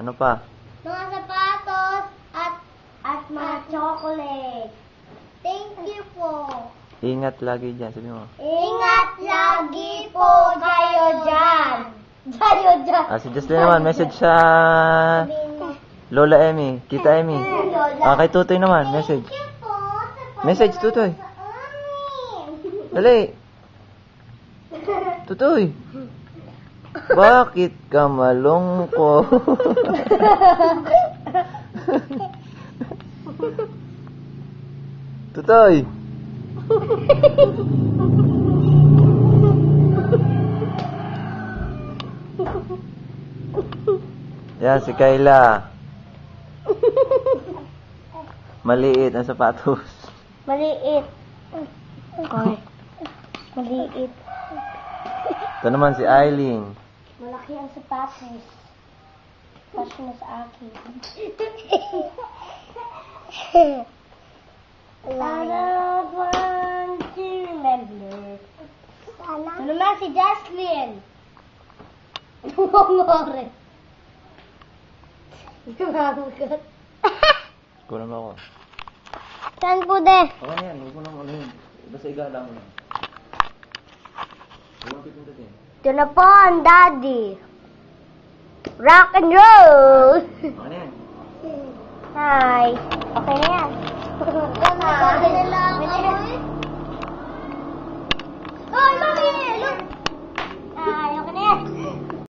Ano pa? Mga sapatos at mga chocolate. Thank you po. Ingat lagi dyan, sabi mo. Ingat lagi po kayo dyan. Kayo dyan. Si Jocelyn naman, message sa Lola Emmy, Tita Emmy. Kay Tutoy naman, message. Message, Tutoy. Dali. Tutoy. Bakit ka malungkot? Tutoy. Yan, si Kayla. Maliit ang sapatos. Maliit. Okay. Maliit. Ito naman si Eileen. Malaki ang sapatos. Pasok na sa akin. I don't want to remember. Ito naman si Jocelyn. Umore. Kulang ako. Saan po de? Okay na yan, huwag mo nang ano yun. Basta igala mo lang. Huwag mo pipindutin. Ito na po ang daddy. Rock and roll! Okay na yan. Hi. Okay na yan. Okay na lang. Ay, mami!